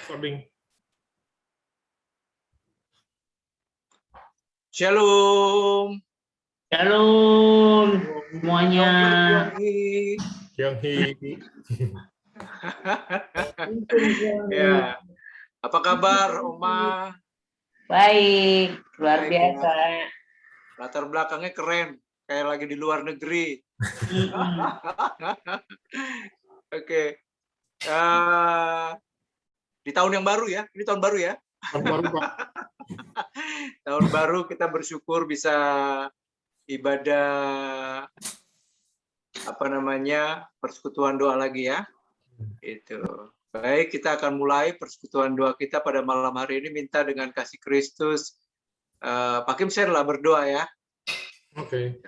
recording. Shalom. Shalom semuanya. Tionghi. Ya. Apa kabar, Oma? Baik, luar Baik, biasa. ya. Latar belakangnya keren, kayak lagi di luar negeri. Oke. Di tahun yang baru ya, ini tahun baru ya. Tahun baru, Pak. Tahun baru kita bersyukur bisa ibadah persekutuan doa lagi ya. Itu. Baik, kita akan mulai persekutuan doa kita pada malam hari ini, minta dengan kasih Kristus. Pak Kim lah berdoa ya. Oke.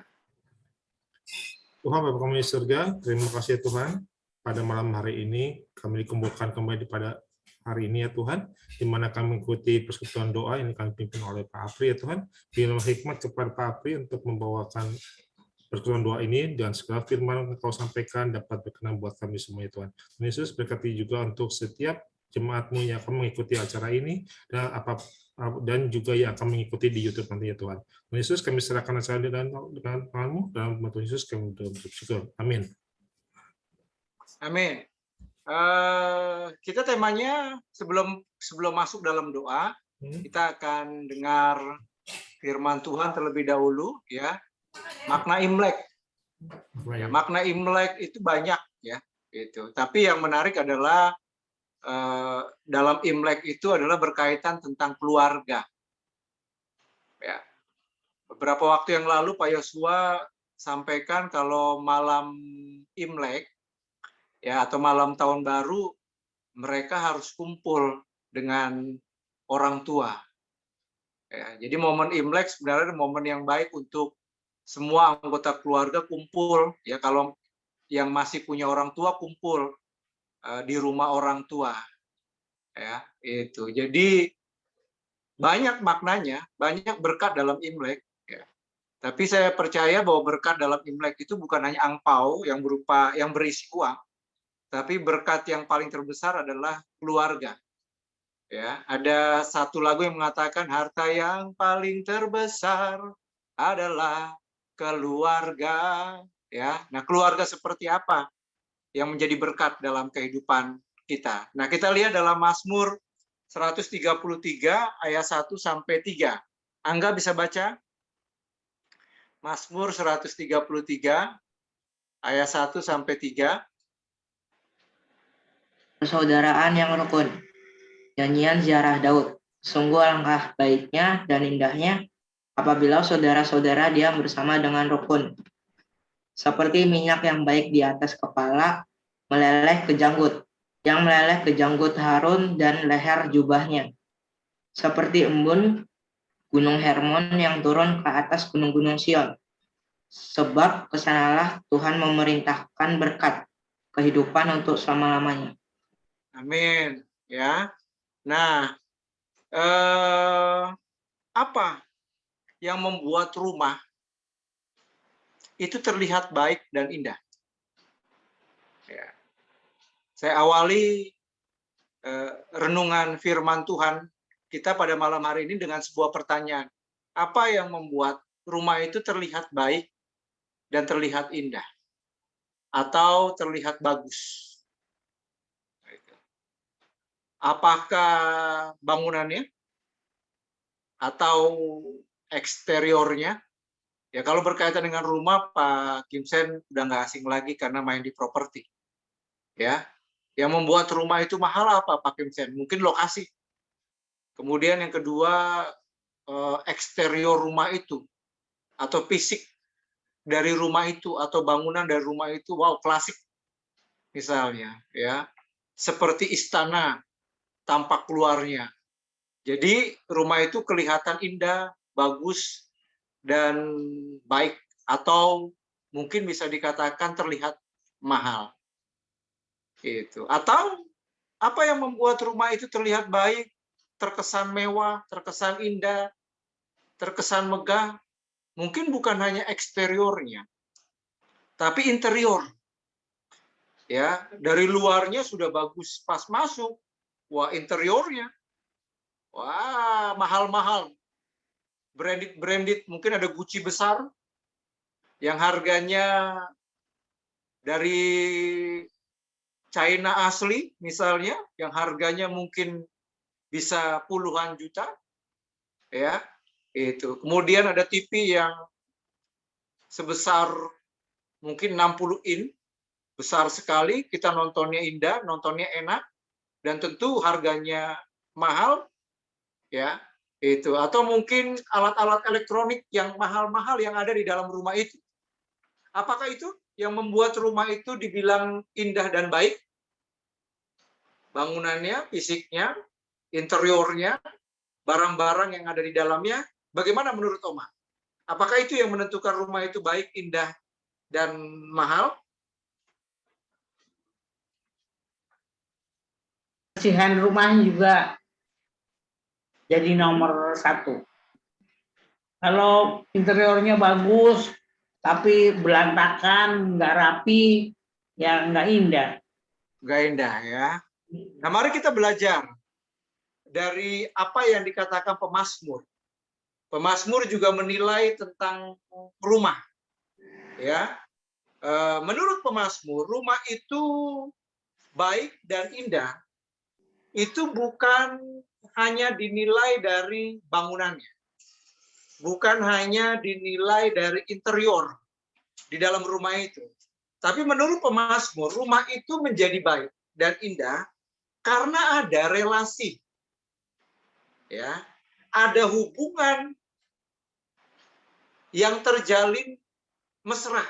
Tuhan Bapa kami di surga, terima kasih Tuhan. Pada malam hari ini kami dikumpulkan kembali pada hari ini ya Tuhan, di mana kami mengikuti persekutuan doa yang kami pimpin oleh Pak Apri ya Tuhan. Berilah hikmat kepada Pak Apri untuk membawakan persekutuan doa ini dan segala firman yang Kau sampaikan dapat berkenan buat kami semua ya Tuhan. Tuhan Yesus berkati juga untuk setiap jemaat-Mu yang akan mengikuti acara ini dan juga yang akan mengikuti di YouTube nanti ya Tuhan. Tuhan Yesus kami serahkan acara dengan tangan-Mu, dalam nama Tuhan Yesus kami bersyukur. Amin. Amin. Kita temanya sebelum masuk dalam doa, kita akan dengar firman Tuhan terlebih dahulu ya. Makna Imlek. Ya, makna Imlek itu banyak ya, itu. Tapi yang menarik adalah dalam Imlek itu adalah berkaitan tentang keluarga. Ya. Beberapa waktu yang lalu Pak Yosua sampaikan kalau malam Imlek ya atau malam tahun baru mereka harus kumpul dengan orang tua. Ya, jadi momen Imlek sebenarnya momen yang baik untuk semua anggota keluarga kumpul ya, kalau yang masih punya orang tua kumpul di rumah orang tua. Ya, itu. Jadi banyak maknanya, banyak berkat dalam Imlek ya. Tapi saya percaya bahwa berkat dalam Imlek itu bukan hanya angpau yang berisi uang, tapi berkat yang paling terbesar adalah keluarga. Ya, ada satu lagu yang mengatakan harta yang paling terbesar adalah keluarga. Ya, nah keluarga seperti apa yang menjadi berkat dalam kehidupan kita? Nah, kita lihat dalam Mazmur 133 ayat 1 sampai 3. Angga bisa baca? Mazmur 133 ayat 1 sampai 3. Persaudaraan yang rukun. Nyanyian ziarah Daud. Sungguh alangkah baiknya dan indahnya apabila saudara-saudara diam bersama dengan rukun. Seperti minyak yang baik di atas kepala, meleleh ke janggut, yang meleleh ke janggut Harun dan leher jubahnya. Seperti embun gunung Hermon yang turun ke atas gunung-gunung Sion. Sebab kesanalah Tuhan memerintahkan berkat kehidupan untuk selama-lamanya. Amin. Ya. Nah, apa yang membuat rumah itu terlihat baik dan indah? Ya. Saya awali renungan firman Tuhan kita pada malam hari ini dengan sebuah pertanyaan. Apa yang membuat rumah itu terlihat baik dan terlihat indah? Atau terlihat bagus? Apakah bangunannya? Atau eksteriornya? Ya, kalau berkaitan dengan rumah, Pak Kim Sen udah nggak asing lagi karena main di properti. Ya, yang membuat rumah itu mahal apa, Pak Kim Sen? Mungkin lokasi. Kemudian yang kedua, eksterior rumah itu atau fisik dari rumah itu atau bangunan dari rumah itu, wow, klasik misalnya, ya, seperti istana tampak luarnya. Jadi rumah itu kelihatan indah, bagus, dan baik, atau mungkin bisa dikatakan terlihat mahal. Gitu. Atau apa yang membuat rumah itu terlihat baik, terkesan mewah, terkesan indah, terkesan megah? Mungkin bukan hanya eksteriornya, tapi interior. Ya, dari luarnya sudah bagus pas masuk, Wah, interiornya. Wah, mahal-mahal. Branded, mungkin ada Gucci besar yang harganya dari China asli misalnya, yang harganya mungkin bisa puluhan juta, ya. Itu. Kemudian ada TV yang sebesar mungkin 60 in, besar sekali, kita nontonnya indah, nontonnya enak, dan tentu harganya mahal, ya. Itu. Atau mungkin alat-alat elektronik yang mahal-mahal yang ada di dalam rumah itu. Apakah itu yang membuat rumah itu dibilang indah dan baik? Bangunannya, fisiknya, interiornya, barang-barang yang ada di dalamnya, bagaimana menurut Oma? Apakah itu yang menentukan rumah itu baik, indah, dan mahal? Kebersihan rumah juga jadi nomor satu. Kalau interiornya bagus, tapi berantakan, nggak rapi, ya nggak indah. Nggak indah, ya. Nah, mari kita belajar dari apa yang dikatakan pemazmur. Pemazmur juga menilai tentang rumah. Ya, menurut pemazmur, rumah itu baik dan indah itu bukan hanya dinilai dari bangunannya, bukan hanya dinilai dari interior di dalam rumah itu. Tapi menurut pemazmur, rumah itu menjadi baik dan indah karena ada relasi, ya, ada hubungan yang terjalin mesra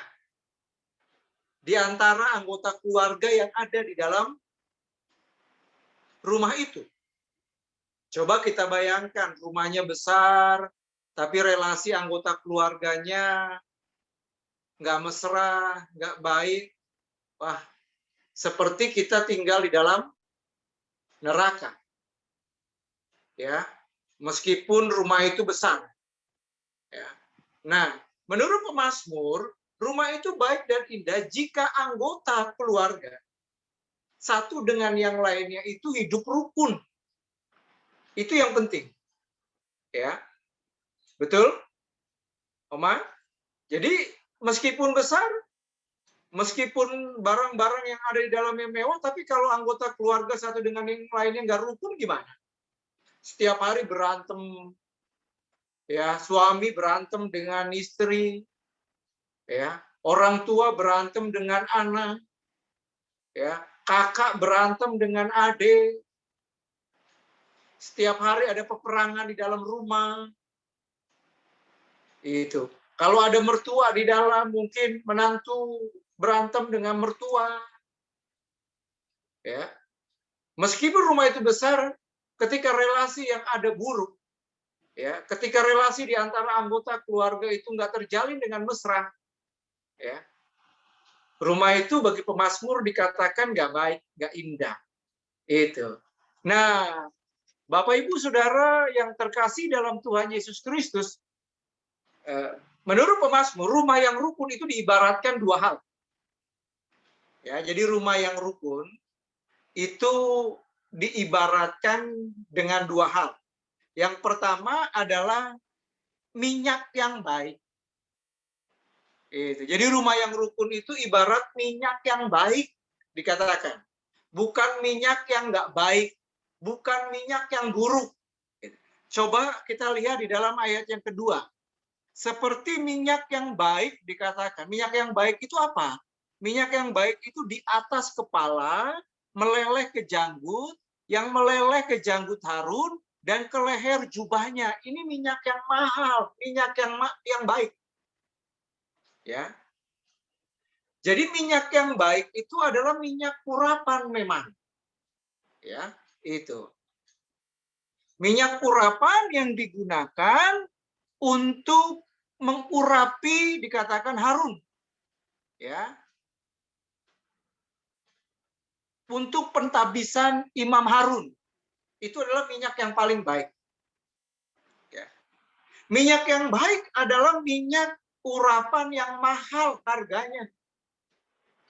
di antara anggota keluarga yang ada di dalam rumah itu. Coba kita bayangkan, rumahnya besar, tapi relasi anggota keluarganya nggak mesra, nggak baik. Wah, seperti kita tinggal di dalam neraka. Ya, meskipun rumah itu besar. Ya. Nah, menurut pemazmur, rumah itu baik dan indah jika anggota keluarga satu dengan yang lainnya itu hidup rukun. Itu yang penting. Ya. Betul? Oma? Jadi meskipun besar, meskipun barang-barang yang ada di dalamnya mewah, tapi kalau anggota keluarga satu dengan yang lainnya nggak rukun gimana? Setiap hari berantem, ya, suami berantem dengan istri, ya, orang tua berantem dengan anak, ya, kakak berantem dengan adik. Setiap hari ada peperangan di dalam rumah. Itu. Kalau ada mertua di dalam, mungkin menantu berantem dengan mertua. Ya. Meskipun rumah itu besar, ketika relasi yang ada buruk, ya, ketika relasi di antara anggota keluarga itu nggak terjalin dengan mesra, ya, rumah itu bagi pemazmur dikatakan nggak baik, nggak indah. Itu. Nah, Bapak Ibu Saudara yang terkasih dalam Tuhan Yesus Kristus, menurut pemazmur, rumah yang rukun itu diibaratkan dua hal. Ya, jadi rumah yang rukun itu diibaratkan dengan dua hal. Yang pertama adalah minyak yang baik. Itu. Jadi rumah yang rukun itu ibarat minyak yang baik dikatakan. Bukan minyak yang nggak baik, bukan minyak yang buruk. Coba kita lihat di dalam ayat yang kedua. Seperti minyak yang baik dikatakan. Minyak yang baik itu apa? Minyak yang baik itu di atas kepala, meleleh ke janggut, yang meleleh ke janggut Harun, dan ke leher jubahnya. Ini minyak yang mahal, minyak yang baik. Ya. Jadi minyak yang baik itu adalah minyak urapan memang. Ya, itu. Minyak urapan yang digunakan untuk mengurapi dikatakan Harun. Ya. Untuk pentabisan Imam Harun. Itu adalah minyak yang paling baik. Ya. Minyak yang baik adalah minyak urapan yang mahal harganya.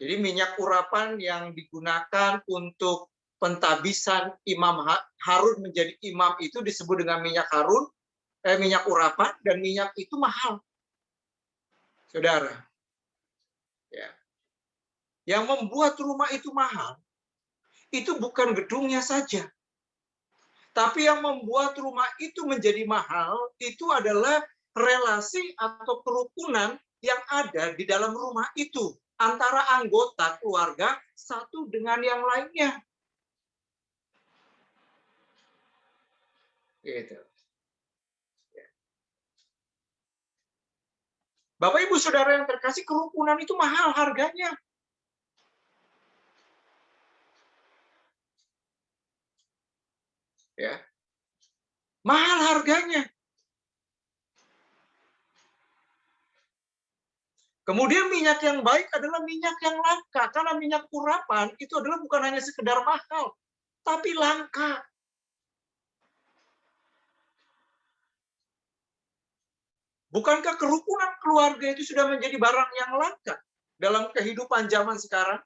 Jadi minyak urapan yang digunakan untuk pentabisan Imam Harun menjadi imam itu disebut dengan minyak Harun, minyak urapan, dan minyak itu mahal. Saudara. Ya. Yang membuat rumah itu mahal, itu bukan gedungnya saja. Tapi yang membuat rumah itu menjadi mahal, itu adalah relasi atau kerukunan yang ada di dalam rumah itu. Antara anggota keluarga satu dengan yang lainnya. Gitu. Bapak Ibu Saudara yang terkasih, kerukunan itu mahal harganya. Ya. Mahal harganya. Kemudian minyak yang baik adalah minyak yang langka. Karena minyak urapan itu adalah bukan hanya sekedar mahal, tapi langka. Bukankah kerukunan keluarga itu sudah menjadi barang yang langka dalam kehidupan zaman sekarang?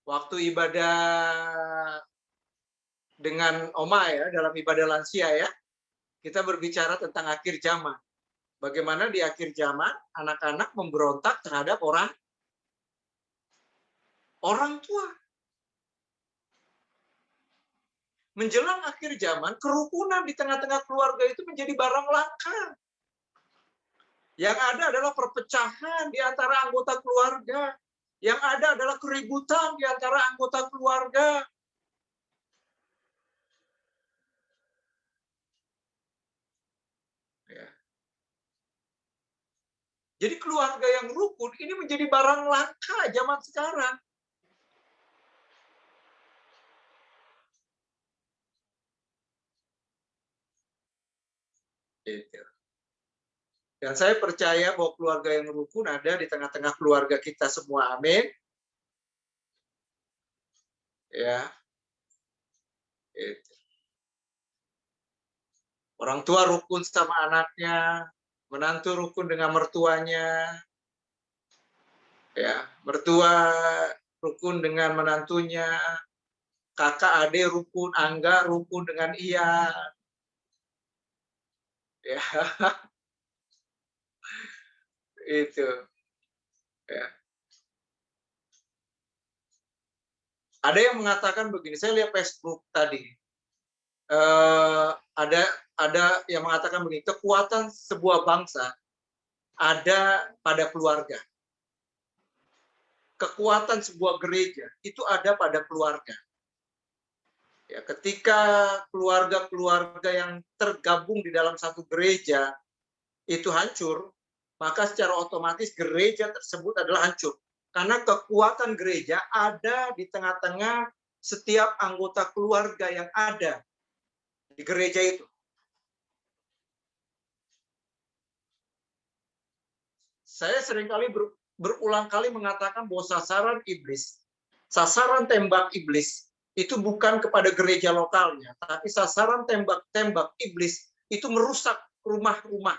Waktu ibadah dengan Oma ya, dalam ibadah lansia ya, kita berbicara tentang akhir zaman. Bagaimana di akhir zaman anak-anak memberontak terhadap orang tua. Menjelang akhir zaman, kerukunan di tengah-tengah keluarga itu menjadi barang langka. Yang ada adalah perpecahan di antara anggota keluarga. Yang ada adalah keributan di antara anggota keluarga. Ya. Jadi keluarga yang rukun ini menjadi barang langka zaman sekarang. Dan saya percaya bahwa keluarga yang rukun ada di tengah-tengah keluarga kita semua. Amin. Ya. Orang tua rukun sama anaknya, menantu rukun dengan mertuanya. Ya, mertua rukun dengan menantunya, kakak adik rukun, angga rukun dengan Ian. Ya. Itu. Ya. Ada yang mengatakan begini, saya lihat Facebook tadi. Ada yang mengatakan begini, kekuatan sebuah bangsa ada pada keluarga. Kekuatan sebuah gereja itu ada pada keluarga. Ya, ketika keluarga-keluarga yang tergabung di dalam satu gereja itu hancur, maka secara otomatis gereja tersebut adalah hancur. Karena kekuatan gereja ada di tengah-tengah setiap anggota keluarga yang ada di gereja itu. Saya seringkali berulang kali mengatakan bahwa sasaran iblis, sasaran tembak iblis, itu bukan kepada gereja lokalnya, tapi sasaran tembak-tembak iblis itu merusak rumah-rumah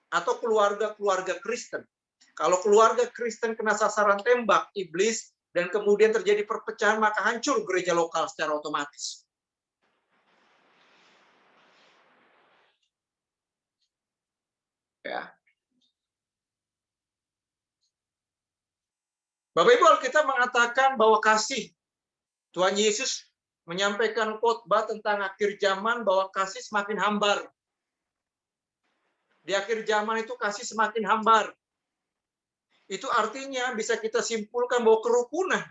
atau keluarga-keluarga Kristen. Kalau keluarga Kristen kena sasaran tembak iblis dan kemudian terjadi perpecahan, maka hancur gereja lokal secara otomatis. Ya. Bapak Ibu, Alkitab mengatakan bahwa kasih Tuhan Yesus menyampaikan khotbah tentang akhir zaman bahwa kasih semakin hambar. Di akhir zaman itu kasih semakin hambar. Itu artinya bisa kita simpulkan bahwa kerukunan,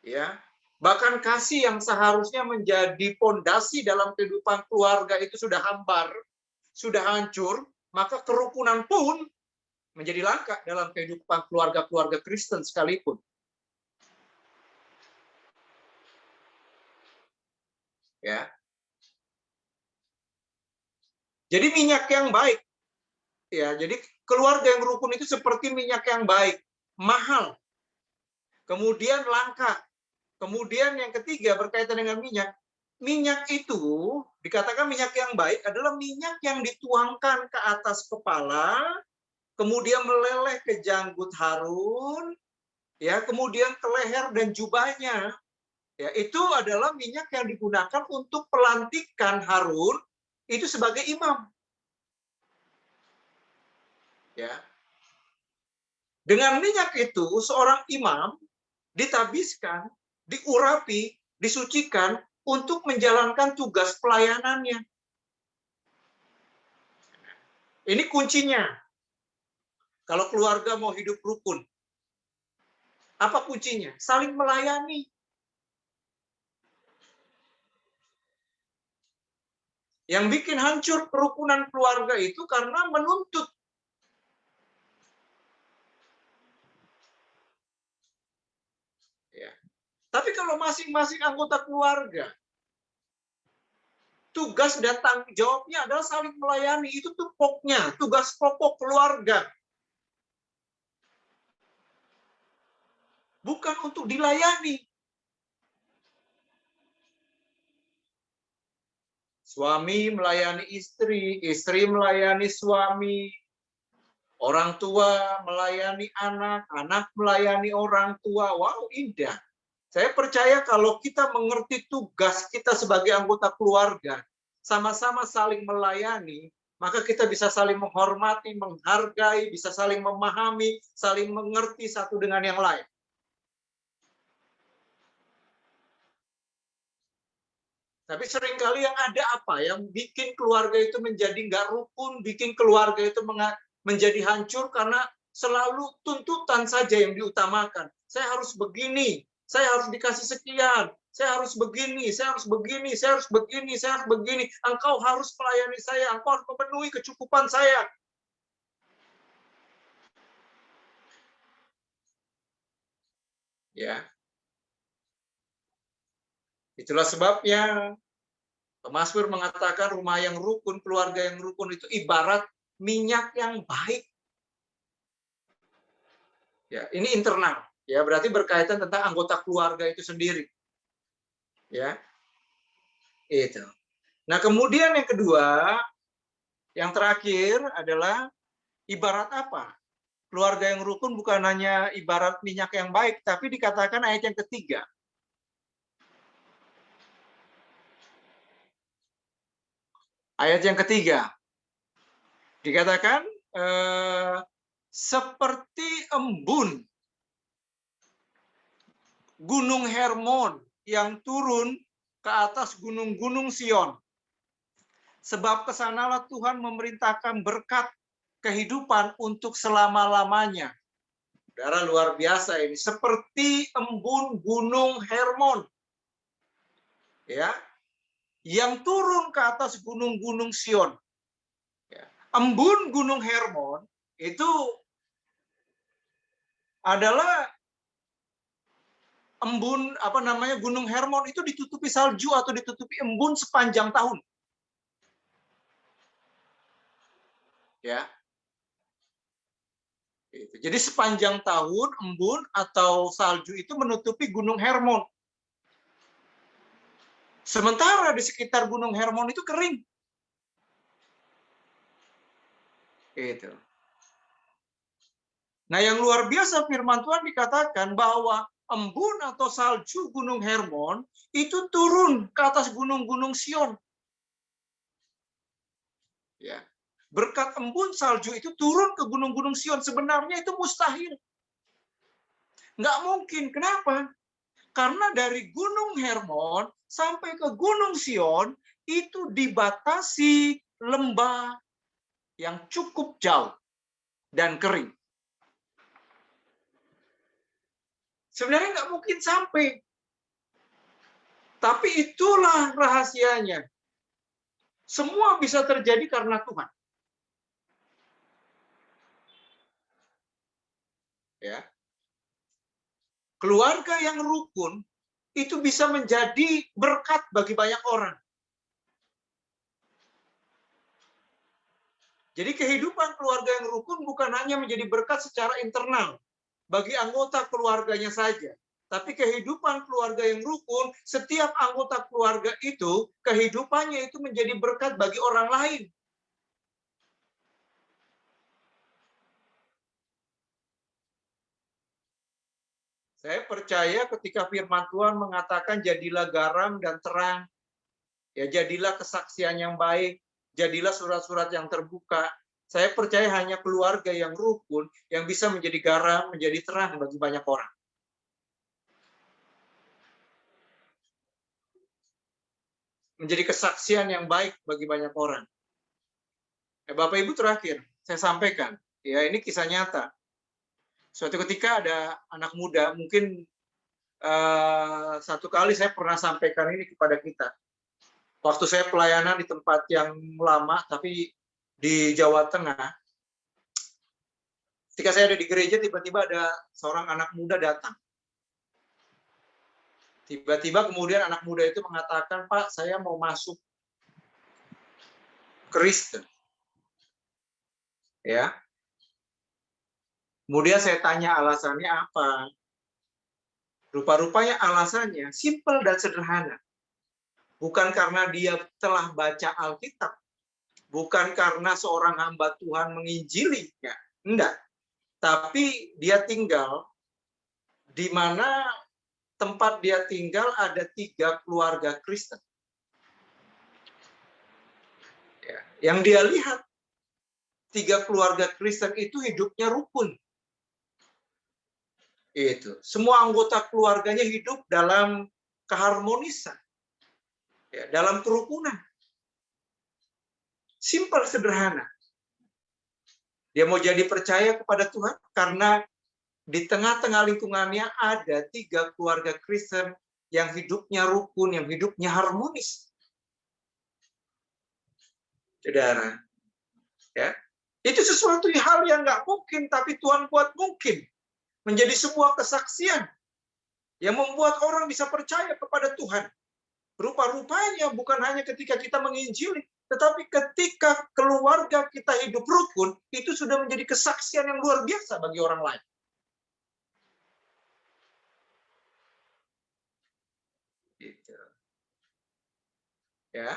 ya, bahkan kasih yang seharusnya menjadi pondasi dalam kehidupan keluarga itu sudah hambar, sudah hancur, maka kerukunan pun menjadi langka dalam kehidupan keluarga-keluarga Kristen sekalipun. Ya. Jadi minyak yang baik, ya, jadi keluarga yang rukun itu seperti minyak yang baik, mahal, kemudian langka. Kemudian yang ketiga berkaitan dengan minyak. Minyak itu dikatakan minyak yang baik adalah minyak yang dituangkan ke atas kepala, kemudian meleleh ke janggut Harun, ya, kemudian ke leher dan jubahnya, ya, itu adalah minyak yang digunakan untuk pelantikan Harun itu sebagai imam. Ya. Dengan minyak itu seorang imam ditabiskan, diurapi, disucikan untuk menjalankan tugas pelayanannya. Ini kuncinya. Kalau keluarga mau hidup rukun, apa kuncinya? Saling melayani. Yang bikin hancur kerukunan keluarga itu karena menuntut. Ya. Tapi kalau masing-masing anggota keluarga, tugas dan tanggung jawabnya adalah saling melayani. Itu tuh pokoknya, tugas pokok keluarga. Bukan untuk dilayani. Suami melayani istri, istri melayani suami, orang tua melayani anak, anak melayani orang tua. Wow, indah. Saya percaya kalau kita mengerti tugas kita sebagai anggota keluarga, sama-sama saling melayani, maka kita bisa saling menghormati, menghargai, bisa saling memahami, saling mengerti satu dengan yang lain. Tapi seringkali yang ada apa? Yang bikin keluarga itu menjadi nggak rukun, bikin keluarga itu menjadi hancur karena selalu tuntutan saja yang diutamakan. Saya harus begini, saya harus dikasih sekian, saya harus begini, saya harus begini, saya harus begini, saya harus begini. Engkau harus melayani saya, engkau harus memenuhi kecukupan saya. Ya. Itulah sebabnya Mazmur mengatakan rumah yang rukun, keluarga yang rukun itu ibarat minyak yang baik. Ya, ini internal. Ya, berarti berkaitan tentang anggota keluarga itu sendiri. Ya. Itu. Nah, kemudian yang kedua, yang terakhir adalah ibarat apa? Keluarga yang rukun bukan hanya ibarat minyak yang baik, tapi dikatakan ayat yang ketiga. Ayat yang ketiga. Dikatakan seperti embun Gunung Hermon yang turun ke atas gunung-gunung Sion. Sebab kesanalah Tuhan memerintahkan berkat kehidupan untuk selama-lamanya. Saudara, luar biasa ini. Seperti embun Gunung Hermon. Ya, yang turun ke atas gunung-gunung Sion. Ya. Embun Gunung Hermon itu adalah embun Gunung Hermon itu ditutupi salju atau ditutupi embun sepanjang tahun. Ya. Jadi sepanjang tahun embun atau salju itu menutupi Gunung Hermon. Sementara di sekitar Gunung Hermon itu kering. Itu. Nah, yang luar biasa firman Tuhan dikatakan bahwa embun atau salju Gunung Hermon itu turun ke atas gunung-gunung Sion. Ya. Berkat embun salju itu turun ke gunung-gunung Sion. Sebenarnya itu mustahil. Nggak mungkin. Kenapa? Karena dari Gunung Hermon sampai ke Gunung Sion itu dibatasi lembah yang cukup jauh dan kering. Sebenarnya nggak mungkin sampai. Tapi itulah rahasianya. Semua bisa terjadi karena Tuhan. Ya. Keluarga yang rukun itu bisa menjadi berkat bagi banyak orang. Jadi kehidupan keluarga yang rukun bukan hanya menjadi berkat secara internal bagi anggota keluarganya saja. Tapi kehidupan keluarga yang rukun, setiap anggota keluarga itu, kehidupannya itu menjadi berkat bagi orang lain. Saya percaya ketika firman Tuhan mengatakan jadilah garam dan terang, ya jadilah kesaksian yang baik, jadilah surat-surat yang terbuka. Saya percaya hanya keluarga yang rukun yang bisa menjadi garam, menjadi terang bagi banyak orang. Menjadi kesaksian yang baik bagi banyak orang. Bapak Ibu, terakhir saya sampaikan, ya ini kisah nyata. Suatu ketika ada anak muda, mungkin satu kali saya pernah sampaikan ini kepada kita. Waktu saya pelayanan di tempat yang lama, tapi di Jawa Tengah, ketika saya ada di gereja, tiba-tiba ada seorang anak muda datang. Tiba-tiba kemudian anak muda itu mengatakan, Pak, saya mau masuk Kristen. Ya. Kemudian saya tanya alasannya apa. Rupa-rupanya alasannya simpel dan sederhana. Bukan karena dia telah baca Alkitab. Bukan karena seorang hamba Tuhan menginjilinya. Enggak. Tapi dia tinggal di mana tempat dia tinggal ada 3 keluarga Kristen. Ya. Yang dia lihat, 3 keluarga Kristen itu hidupnya rukun. Itu. Semua anggota keluarganya hidup dalam keharmonisan. Ya, dalam kerukunan. Simpel, sederhana. Dia mau jadi percaya kepada Tuhan karena di tengah-tengah lingkungannya ada 3 keluarga Kristen yang hidupnya rukun, yang hidupnya harmonis. Saudara, ya, itu sesuatu hal yang nggak mungkin, tapi Tuhan buat mungkin. Menjadi sebuah kesaksian yang membuat orang bisa percaya kepada Tuhan. Rupa-rupanya bukan hanya ketika kita menginjili, tetapi ketika keluarga kita hidup rukun, itu sudah menjadi kesaksian yang luar biasa bagi orang lain. Gitu. Ya.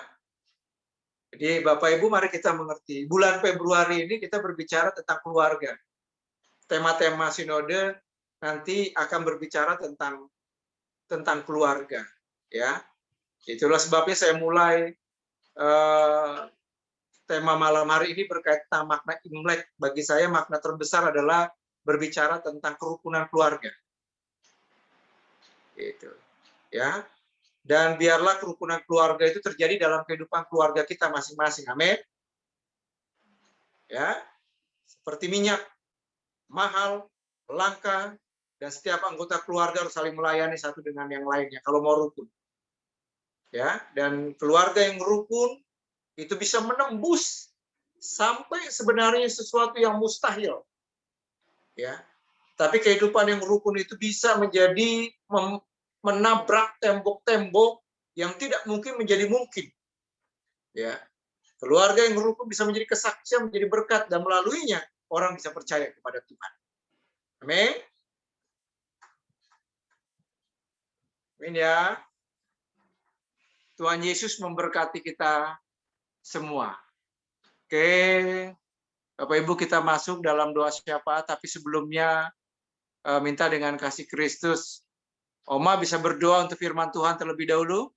Jadi Bapak Ibu, mari kita mengerti. Bulan Februari ini kita berbicara tentang keluarga. Tema-tema sinode nanti akan berbicara tentang keluarga. Ya. Itulah sebabnya saya mulai tema malam hari ini berkaitan tentang makna Imlek. Bagi saya makna terbesar adalah berbicara tentang kerukunan keluarga. Gitu. Ya. Dan biarlah kerukunan keluarga itu terjadi dalam kehidupan keluarga kita masing-masing. Amin. Ya. Seperti minyak, mahal, langka, dan setiap anggota keluarga harus saling melayani satu dengan yang lainnya kalau mau rukun. Ya, dan keluarga yang rukun itu bisa menembus sampai sebenarnya sesuatu yang mustahil. Ya. Tapi kehidupan yang rukun itu bisa menjadi menabrak tembok-tembok yang tidak mungkin menjadi mungkin. Ya. Keluarga yang rukun bisa menjadi kesaksian, menjadi berkat, dan melaluinya orang bisa percaya kepada Tuhan. Amin. Amin ya. Tuhan Yesus memberkati kita semua. Oke, Bapak Ibu, kita masuk dalam doa syafaat, tapi sebelumnya minta dengan kasih Kristus, Oma bisa berdoa untuk firman Tuhan terlebih dahulu.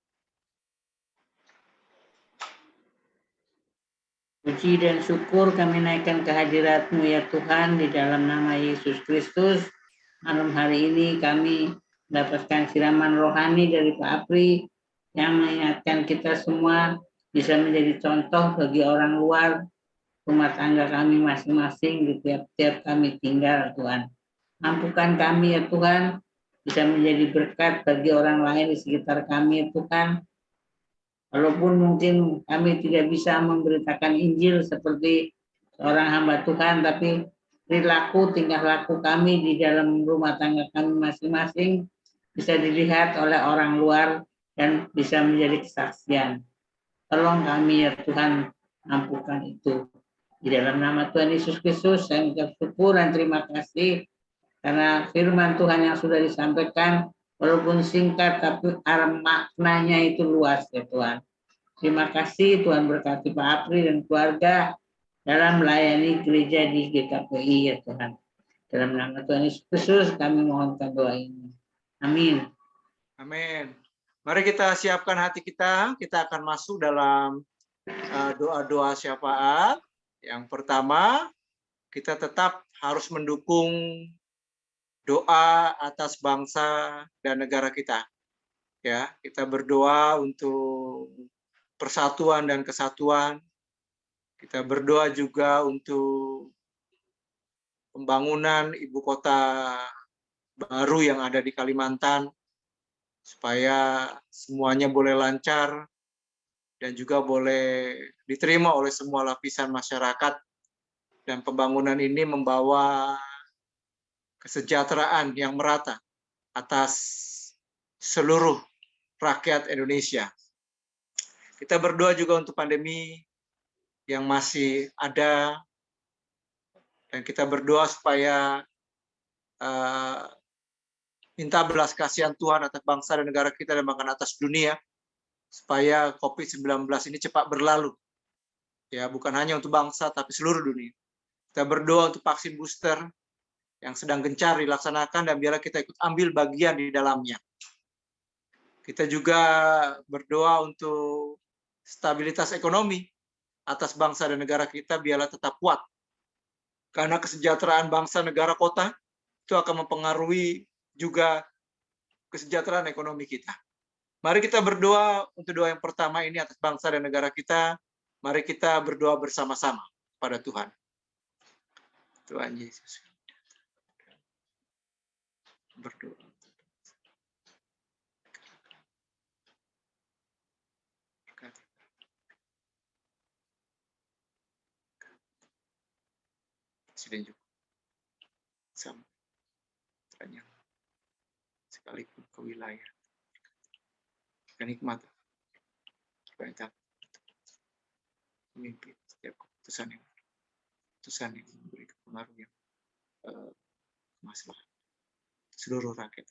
Puji dan syukur kami naikkan kehadirat-Mu ya Tuhan, di dalam nama Yesus Kristus. Malam hari ini kami mendapatkan siraman rohani dari Pak Apri yang mengingatkan kita semua bisa menjadi contoh bagi orang luar rumah tangga kami masing-masing di tiap-tiap kami tinggal, Tuhan. Mampukan kami ya Tuhan bisa menjadi berkat bagi orang lain di sekitar kami ya Tuhan. Walaupun mungkin kami tidak bisa memberitakan Injil seperti seorang hamba Tuhan, tapi perilaku, tingkah laku kami di dalam rumah tangga kami masing-masing bisa dilihat oleh orang luar dan bisa menjadi kesaksian. Tolong kami ya Tuhan, mampukan itu. Di dalam nama Tuhan Yesus Kristus, saya mengucap syukur dan terima kasih karena firman Tuhan yang sudah disampaikan, walaupun singkat, tapi maknanya itu luas ya Tuhan. Terima kasih, Tuhan berkati Pak Apri dan keluarga dalam melayani gereja di GKPI ya Tuhan. Dalam nama Tuhan Yesus Kristus kami mohonkan doa ini. Amin. Amin. Mari kita siapkan hati kita akan masuk dalam doa-doa syafaat. Yang pertama, kita tetap harus mendukung doa atas bangsa dan negara kita. Ya, kita berdoa untuk persatuan dan kesatuan. Kita berdoa juga untuk pembangunan ibu kota baru yang ada di Kalimantan, supaya semuanya boleh lancar dan juga boleh diterima oleh semua lapisan masyarakat. Dan pembangunan ini membawa kesejahteraan yang merata atas seluruh rakyat Indonesia. Kita berdoa juga untuk pandemi yang masih ada, dan kita berdoa supaya minta belas kasihan Tuhan atas bangsa dan negara kita dan bahkan atas dunia, supaya COVID-19 ini cepat berlalu. Ya, bukan hanya untuk bangsa tapi seluruh dunia. Kita berdoa untuk vaksin booster yang sedang gencar dilaksanakan, dan biarlah kita ikut ambil bagian di dalamnya. Kita juga berdoa untuk stabilitas ekonomi atas bangsa dan negara kita, biarlah tetap kuat. Karena kesejahteraan bangsa, negara, kota itu akan mempengaruhi juga kesejahteraan ekonomi kita. Mari kita berdoa untuk doa yang pertama ini atas bangsa dan negara kita. Mari kita berdoa bersama-sama pada Tuhan. Tuhan Yesus. Berdoa. Presiden juga sama tanya sekalipun ke wilayah kenikmatan supaya memimpin setiap keputusan yang memberi pengaruh yang masalah seluruh rakyat.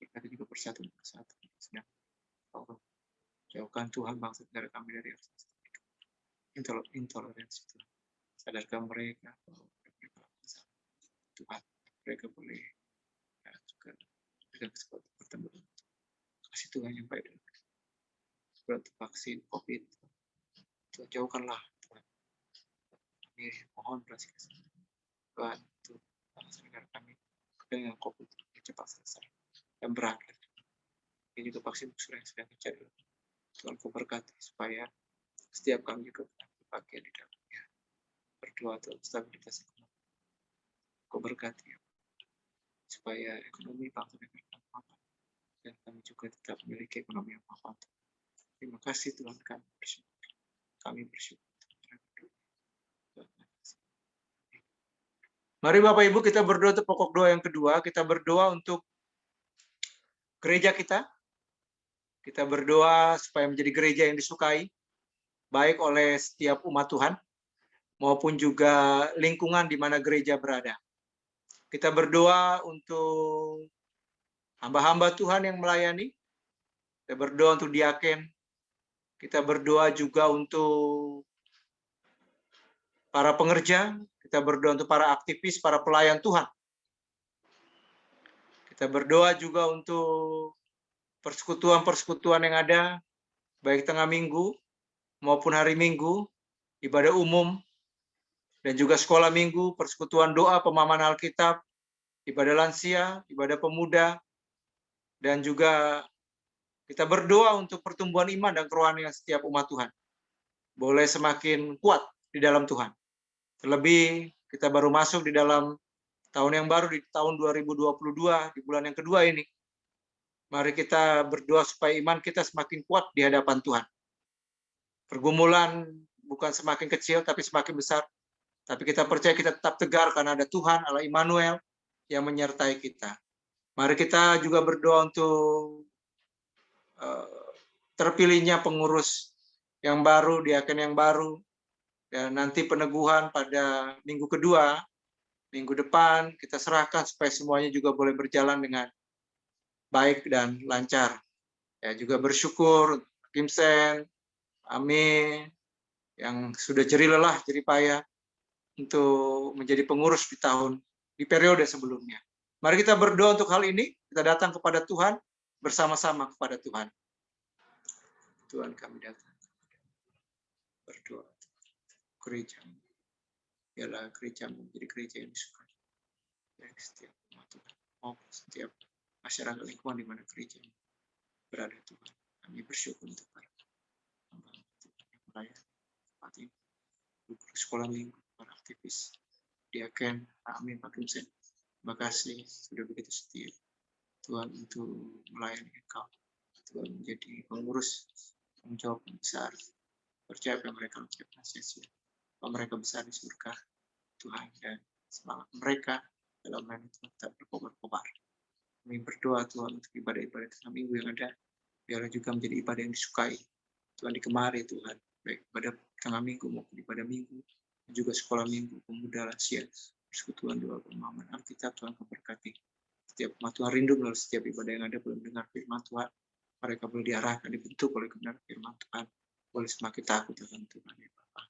Kita juga bersatu sedang Allah jauhkan Tuhan bangsa negara kami dari intoleransi. Sadarkan mereka bahwa mereka Tuhan, mereka boleh juga dengan kesempatan bertemu. Kasih Tuhan yang baik dan seperti vaksin COVID, Tuhan jauhkanlah Tuhan. Kami mohon belas kasihan Tuhan untuk bangsa negara kami dengan COVID cepat selesai dan berakhir. Ini juga vaksin booster yang sedang dicari. Tuhan kau berkati supaya setiap kami juga berbahagia di dalamnya. Berdoa untuk stabilitas ekonomi. Kau berkati supaya ekonomi bangsa negara kami mapan dan kami juga tetap memiliki ekonomi yang mapan. Terima kasih Tuhan, kami bersyukur. Mari Bapak Ibu kita berdoa untuk pokok doa yang kedua. Kita berdoa untuk gereja kita. Kita berdoa supaya menjadi gereja yang disukai, baik oleh setiap umat Tuhan, maupun juga lingkungan di mana gereja berada. Kita berdoa untuk hamba-hamba Tuhan yang melayani. Kita berdoa untuk diaken. Kita berdoa juga untuk para pengerja. Kita berdoa untuk para aktivis, para pelayan Tuhan. Kita berdoa juga untuk persekutuan-persekutuan yang ada, baik tengah minggu maupun hari Minggu, ibadah umum, dan juga sekolah minggu, persekutuan doa, pemahaman Alkitab, ibadah lansia, ibadah pemuda, dan juga kita berdoa untuk pertumbuhan iman dan kerohanian setiap umat Tuhan. Boleh semakin kuat di dalam Tuhan. Terlebih kita baru masuk di dalam tahun yang baru, di tahun 2022, di bulan yang kedua ini. Mari kita berdoa supaya iman kita semakin kuat di hadapan Tuhan. Pergumulan bukan semakin kecil, tapi semakin besar. Tapi kita percaya kita tetap tegar karena ada Tuhan, Allah Immanuel, yang menyertai kita. Mari kita juga berdoa untuk terpilihnya pengurus yang baru, diaken yang baru, dan nanti peneguhan pada minggu kedua, minggu depan, kita serahkan supaya semuanya juga boleh berjalan dengan baik dan lancar. Ya, juga bersyukur Kim Sen, Amin, yang sudah jerih lelah, jerih payah, untuk menjadi pengurus di periode sebelumnya. Mari kita berdoa untuk hal ini. Kita datang kepada Tuhan, bersama-sama kepada Tuhan. Tuhan, kami datang berdoa. Gereja, biarlah gereja menjadi gereja yang disukai dari setiap umat Tuhan, maupun setiap masyarakat lingkungan di mana gereja berada. Tuhan, kami bersyukur untuk para hamba Tuhan yang melayani tempat ini, guru sekolah minggu, para aktivis, diaken, amin, Pak Kimsen. Terima kasih sudah begitu setia Tuhan untuk melayani Engkau. Tuhan menjadi pengurus tanggung jawab yang besar. Percaya apa yang mereka lakukan sia-sia. Mereka besar di surga Tuhan, dan semangat mereka dalam melayani Tuhan tetap berkobar-kobar. Kami berdoa Tuhan untuk ibadah-ibadah tengah minggu yang ada, biarlah juga menjadi ibadah yang disukai Tuhan digemari Tuhan, baik ibadah tengah minggu maupun ibadah minggu, dan juga sekolah minggu, pemuda, lansia, persekutuan doa pemahaman Alkitab. Tuhan memberkati setiap umat Tuhan rindu melalui setiap ibadah yang ada, boleh mendengar firman Tuhan, mereka boleh diarahkan, dibentuk oleh kebenaran firman Tuhan, boleh semakin takut akan Tuhan ya Bapa.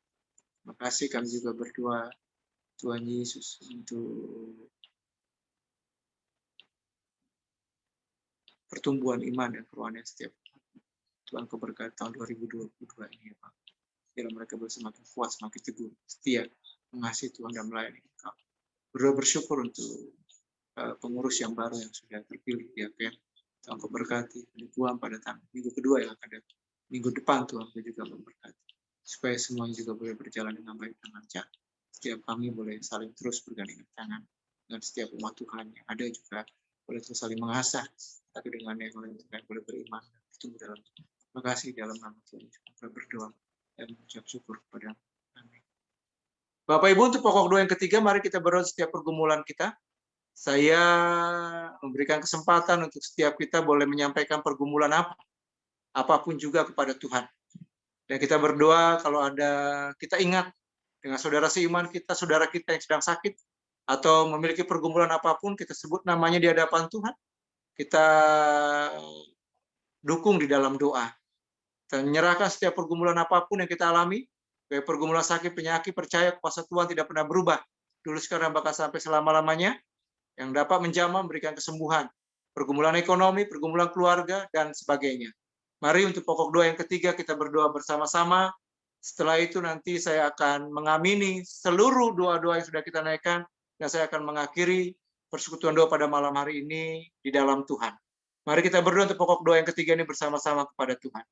Terima kasih. Kami juga berdoa Tuhan Yesus untuk pertumbuhan iman dan kerohanian setiap Tuhan, keberkatan tahun 2022 ini ya Pak. Biar mereka boleh semakin kuat, semakin teguh, setia, mengasihi Tuhan dan melayani Engkau. Berdoa bersyukur untuk pengurus yang baru yang sudah terpilih ya Ken. Tuhan memberkati Tuhan pada minggu kedua yang akan datang. Minggu depan Tuhan juga memberkati. Supaya semuanya juga boleh berjalan dengan baik dan lancar. Setiap kami boleh saling terus bergandengan tangan dengan setiap umat Tuhan yang ada, juga boleh terus saling mengasah, tapi dengan yang lain juga boleh beriman dan bertumbuh dalam. Terima kasih dalam nama Tuhan kita berdoa dan mengucap syukur kepada Amin. Bapak Ibu, untuk pokok doa yang ketiga, mari kita berdoa setiap pergumulan kita. Saya memberikan kesempatan untuk setiap kita boleh menyampaikan pergumulan apapun juga kepada Tuhan. Dan kita berdoa kalau ada, kita ingat dengan saudara seiman kita, saudara kita yang sedang sakit, atau memiliki pergumulan apapun, kita sebut namanya di hadapan Tuhan. Kita dukung di dalam doa. Dan menyerahkan setiap pergumulan apapun yang kita alami, kayak pergumulan sakit, penyakit, percaya kuasa Tuhan tidak pernah berubah. Dulu, sekarang, bahkan sampai selama-lamanya, yang dapat menjamah, memberikan kesembuhan. Pergumulan ekonomi, pergumulan keluarga, dan sebagainya. Mari untuk pokok doa yang ketiga kita berdoa bersama-sama. Setelah itu nanti saya akan mengamini seluruh doa-doa yang sudah kita naikkan, dan saya akan mengakhiri persekutuan doa pada malam hari ini di dalam Tuhan. Mari kita berdoa untuk pokok doa yang ketiga ini bersama-sama kepada Tuhan.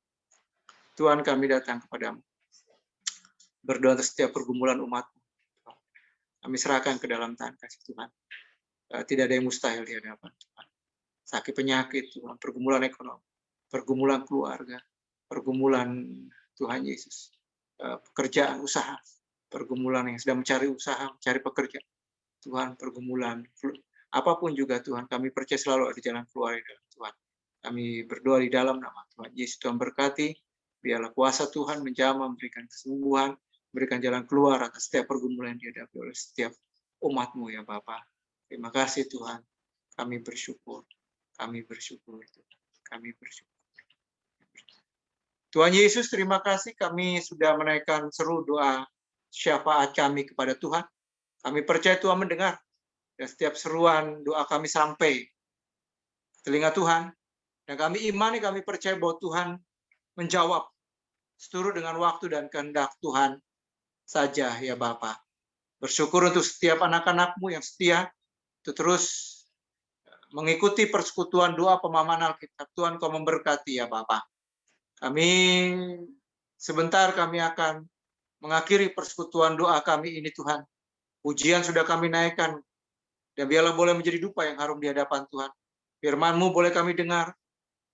Tuhan, kami datang kepadamu. Berdoa untuk setiap pergumulan umat-Mu. Kami serahkan ke dalam tangan kasih Tuhan. Tidak ada yang mustahil di hadapan Tuhan. Sakit, penyakit, Tuhan, pergumulan ekonomi, pergumulan keluarga, pergumulan Tuhan Yesus, pekerjaan, usaha, pergumulan yang sedang mencari usaha, mencari pekerjaan, Tuhan, pergumulan, apapun juga Tuhan, kami percaya selalu ada jalan keluar di dalam Tuhan. Kami berdoa di dalam nama Tuhan Yesus. Tuhan berkati, biarlah kuasa Tuhan menjamah, memberikan kesembuhan, memberikan jalan keluar atas setiap pergumulan yang dihadapi oleh setiap umat-Mu ya Bapa. Terima kasih Tuhan, kami bersyukur, kami bersyukur, kami bersyukur. Tuhan Yesus, terima kasih kami sudah menaikkan seru doa syafaat kami kepada Tuhan. Kami percaya Tuhan mendengar, dan setiap seruan doa kami sampai telinga Tuhan. Dan kami imani, kami percaya bahwa Tuhan menjawab seturut dengan waktu dan kehendak Tuhan saja ya Bapa. Bersyukur untuk setiap anak-anak-Mu yang setia, untuk terus mengikuti persekutuan doa pemahaman Alkitab. Tuhan, Kau memberkati ya Bapa. Kami sebentar kami akan mengakhiri persekutuan doa kami ini Tuhan. Pujian sudah kami naikkan, dan biarlah boleh menjadi dupa yang harum di hadapan Tuhan. Firman-Mu boleh kami dengar.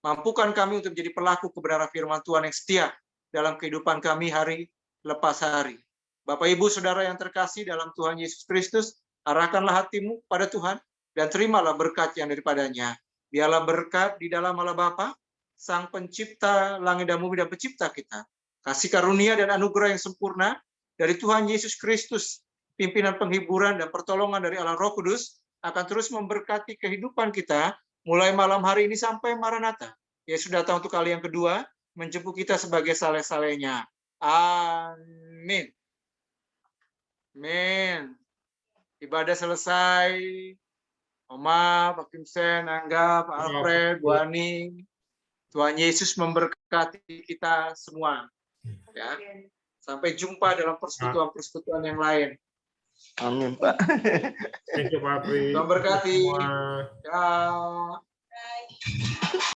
Mampukan kami untuk menjadi pelaku kebenaran firman Tuhan yang setia dalam kehidupan kami hari lepas hari. Bapak, Ibu, Saudara yang terkasih dalam Tuhan Yesus Kristus, arahkanlah hatimu pada Tuhan, dan terimalah berkat yang daripadanya. Biarlah berkat di dalam Allah Bapa, Sang Pencipta langit dan bumi dan Pencipta kita. Kasih karunia dan anugerah yang sempurna dari Tuhan Yesus Kristus, pimpinan penghiburan dan pertolongan dari Allah Roh Kudus, akan terus memberkati kehidupan kita, mulai malam hari ini sampai Maranatha. Yesus datang untuk kali yang kedua, menjemput kita sebagai saleh-salehnya. Amin. Amin. Ibadah selesai. Mama, Pak Vincent, Angga, Pak Alfred, Bu Ani. Tuhan Yesus memberkati kita semua. Ya. Sampai jumpa dalam persekutuan-persekutuan yang lain. Amin, Pak. Thank you, Pak Apri. Tuhan berkati. Semua. Ya.